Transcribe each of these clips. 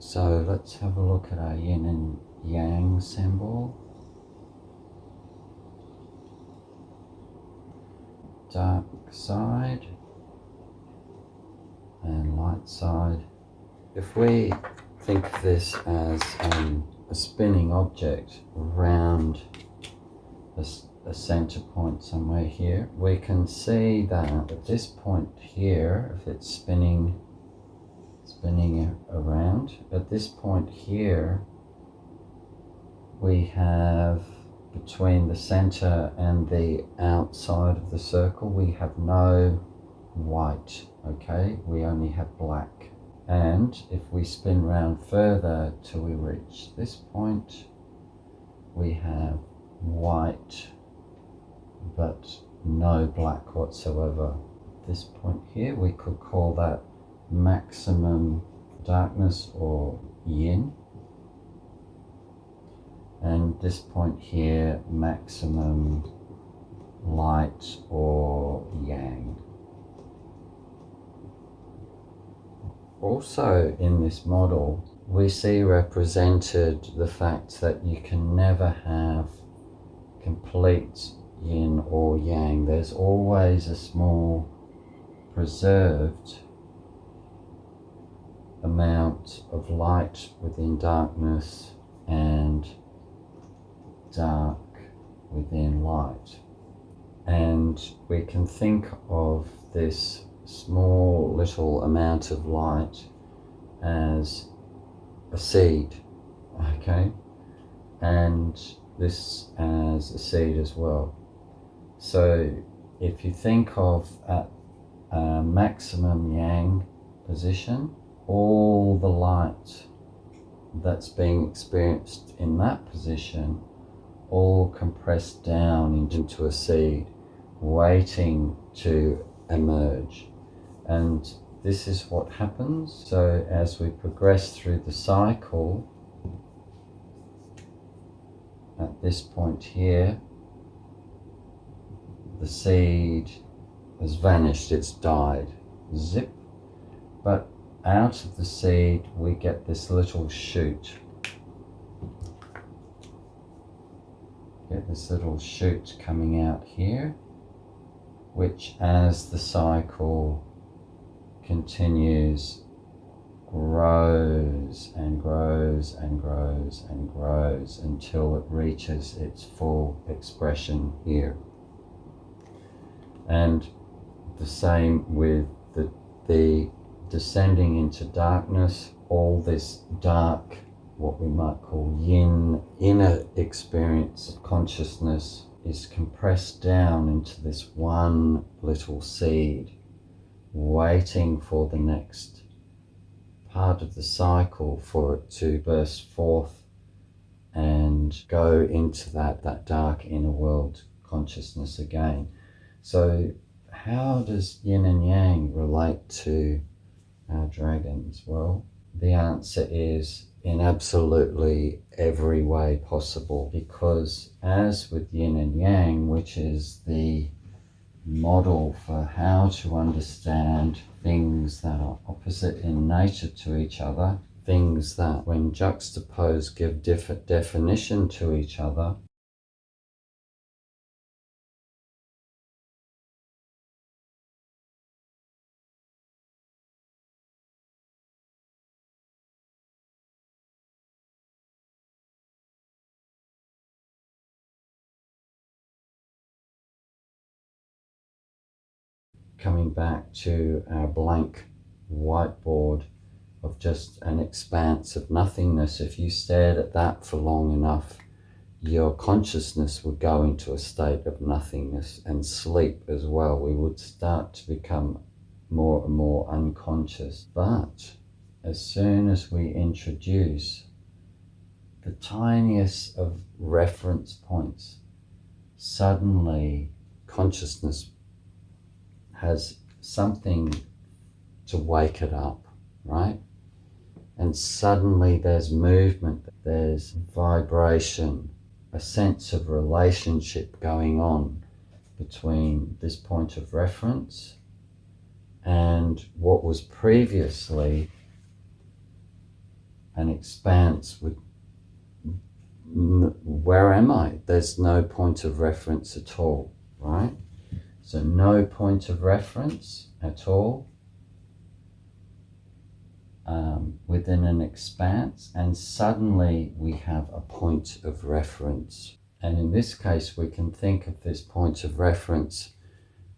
So let's have a look at our yin and yang symbol. Dark side and light side. If we think of this as a spinning object around a center point somewhere here, we can see that at this point here, if it's spinning around, at this point here we have, between the center and the outside of the circle, we have no white, okay? We only have black. And if we spin round further till we reach this point, we have white but no black whatsoever. At this point here, we could call that maximum darkness or yin. And this point here, maximum light or yang. Also in this model, we see represented the fact that you can never have complete yin or yang. There's always a small preserved amount of light within darkness and dark within light. And we can think of this small little amount of light as a seed, okay? And this as a seed as well. So if you think of at a maximum yang position, all the light that's being experienced in that position all compressed down into a seed waiting to emerge. And this is what happens. So as we progress through the cycle, at this point here, the seed has vanished, it's died, zip. But out of the seed we get this little shoot. Get this little shoot coming out here, which as the cycle continues grows and grows and grows and grows until it reaches its full expression here. And the same with the descending into darkness. All this dark, what we might call yin, inner experience of consciousness is compressed down into this one little seed, waiting for the next part of the cycle for it to burst forth and go into that dark inner world consciousness again. So how does yin and yang relate to our dragons? Well, the answer is in absolutely every way possible, because as with yin and yang, which is the model for how to understand things that are opposite in nature to each other, things that when juxtaposed give different definition to each other, coming back to our blank whiteboard of just an expanse of nothingness, if you stared at that for long enough, your consciousness would go into a state of nothingness, and sleep as well. We would start to become more and more unconscious. But as soon as we introduce the tiniest of reference points, suddenly consciousness has something to wake it up, right? And suddenly there's movement, there's vibration, a sense of relationship going on between this point of reference and what was previously an expanse with where am I? There's no point of reference at all, right? So no point of reference at all within an expanse, and suddenly we have a point of reference. And in this case, we can think of this point of reference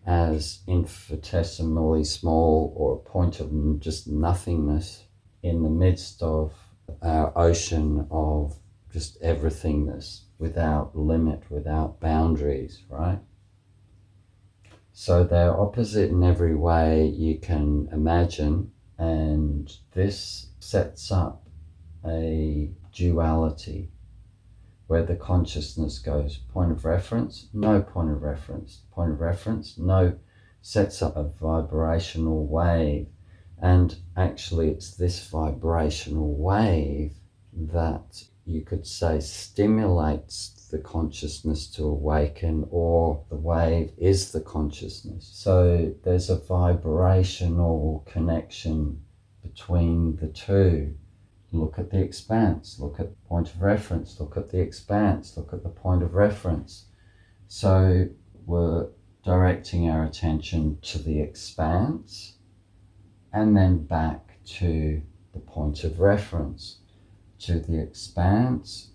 as infinitesimally small, or a point of just nothingness in the midst of our ocean of just everythingness, without limit, without boundaries, right? So they're opposite in every way you can imagine, and this sets up a duality where the consciousness goes point of reference, no point of reference, point of reference, no, sets up a vibrational wave. And actually it's this vibrational wave that you could say stimulates the consciousness to awaken, or the wave is the consciousness. So there's a vibrational connection between the two. Look at the expanse, look at the point of reference, look at the expanse, look at the point of reference. So we're directing our attention to the expanse and then back to the point of reference, to the expanse,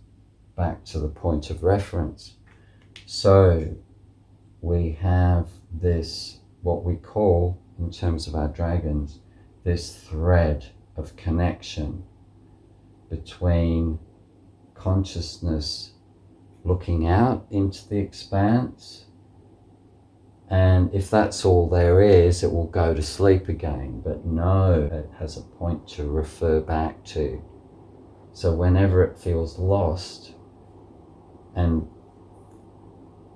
back to the point of reference. So we have this, what we call, in terms of our dragons, this thread of connection between consciousness looking out into the expanse, and if that's all there is, it will go to sleep again. But no, it has a point to refer back to. So whenever it feels lost and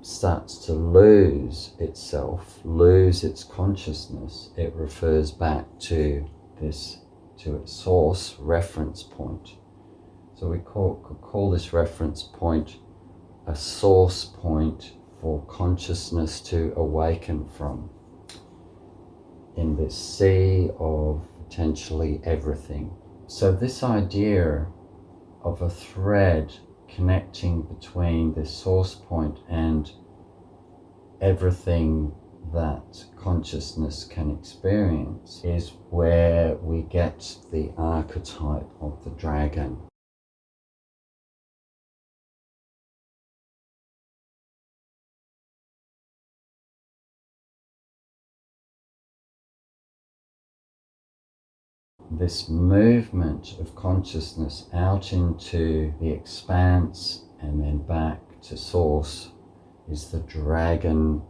starts to lose itself, lose its consciousness, it refers back to this, to its source reference point. So we could call this reference point a source point for consciousness to awaken from in this sea of potentially everything. So this idea of a thread connecting between this source point and everything that consciousness can experience is where we get the archetype of the dragon. This movement of consciousness out into the expanse and then back to source is the dragon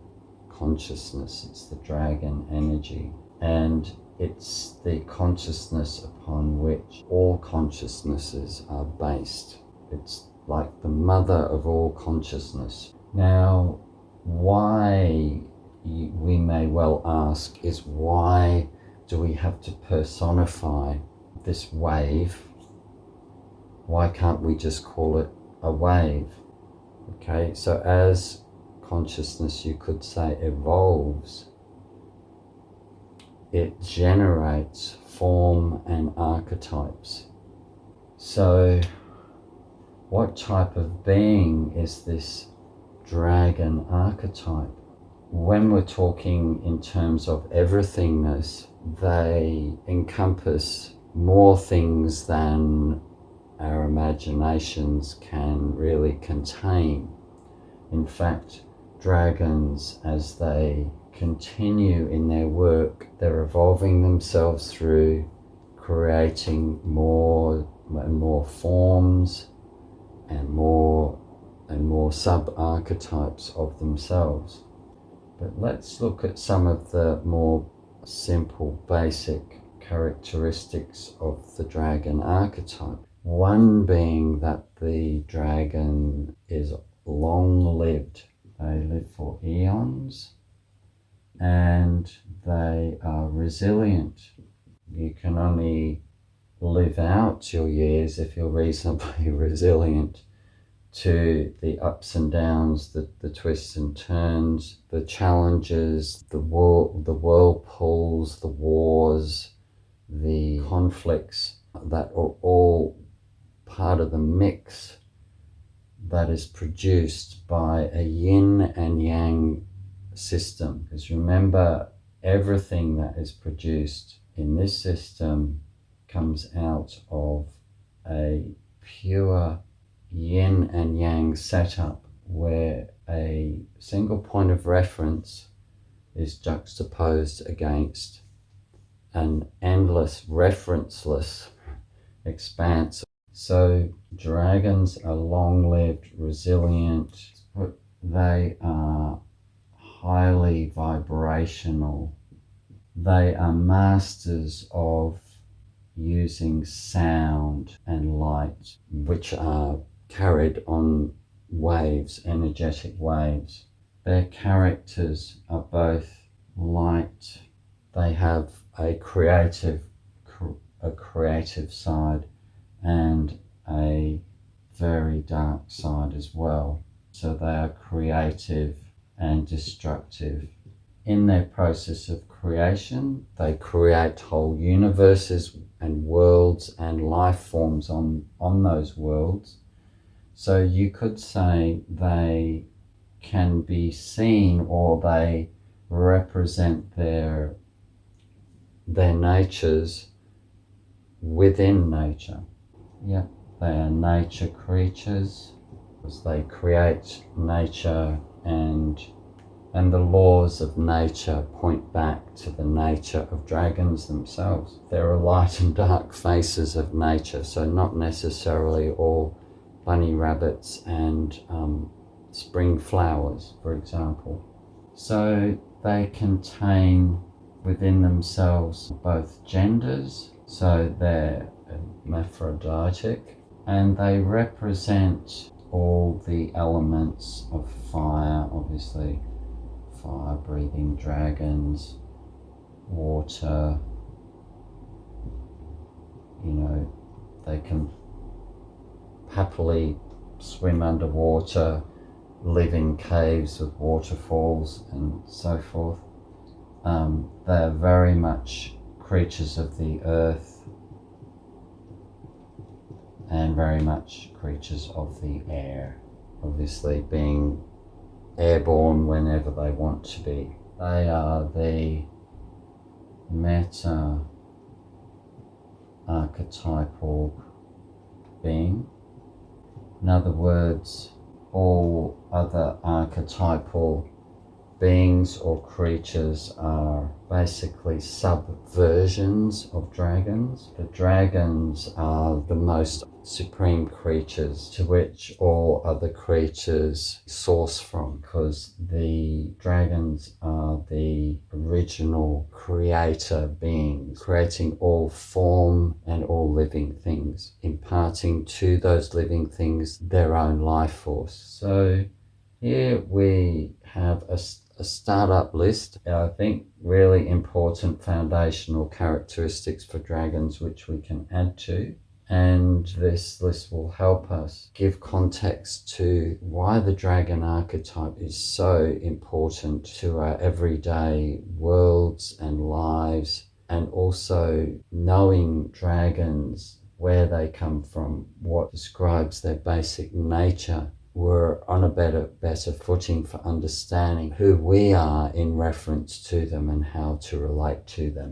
consciousness, it's the dragon energy, and it's the consciousness upon which all consciousnesses are based. It's like the mother of all consciousness. Now, why, we may well ask, is why do we have to personify this wave? Why can't we just call it a wave? Okay, so as consciousness, you could say, evolves, it generates form and archetypes. So what type of being is this dragon archetype? When we're talking in terms of everythingness, they encompass more things than our imaginations can really contain. In fact, dragons, as they continue in their work, they're evolving themselves through creating more and more forms and more sub-archetypes of themselves. But let's look at some of the more simple, basic characteristics of the dragon archetype. One being that the dragon is long-lived. They live for eons and they are resilient. You can only live out your years if you're reasonably resilient to the ups and downs, the twists and turns, the challenges, the whirlpools, the wars, the conflicts that are all part of the mix that is produced by a yin and yang system. Because remember, everything that is produced in this system comes out of a pure yin and yang setup, where a single point of reference is juxtaposed against an endless, referenceless expanse. So dragons are long-lived, resilient. They are highly vibrational. They are masters of using sound and light, which are carried on waves, energetic waves. Their characters are both light. They have a creative side and a very dark side as well. So they are creative and destructive. In their process of creation, they create whole universes and worlds and life forms on those worlds. So you could say they can be seen, or they represent their natures within nature. Yeah, they are nature creatures, because they create nature, and the laws of nature point back to the nature of dragons themselves. There are light and dark faces of nature, so not necessarily all bunny rabbits and spring flowers, for example. So they contain within themselves both genders, so they're hermaphroditic, and they represent all the elements of fire, obviously, fire-breathing dragons, water, they can happily swim underwater, live in caves with waterfalls and so forth. They're very much creatures of the earth and very much creatures of the air, obviously being airborne whenever they want to be. They are the meta archetypal being. In other words, all other archetypal beings or creatures are basically subversions of dragons. The dragons are the most supreme creatures to which all other creatures source from, because the dragons are the original creator beings, creating all form and all living things, imparting to those living things their own life force. So here we have a startup list, I think really important foundational characteristics for dragons which we can add to. And this list will help us give context to why the dragon archetype is so important to our everyday worlds and lives, and also knowing dragons, where they come from, what describes their basic nature. We're on a better footing for understanding who we are in reference to them and how to relate to them.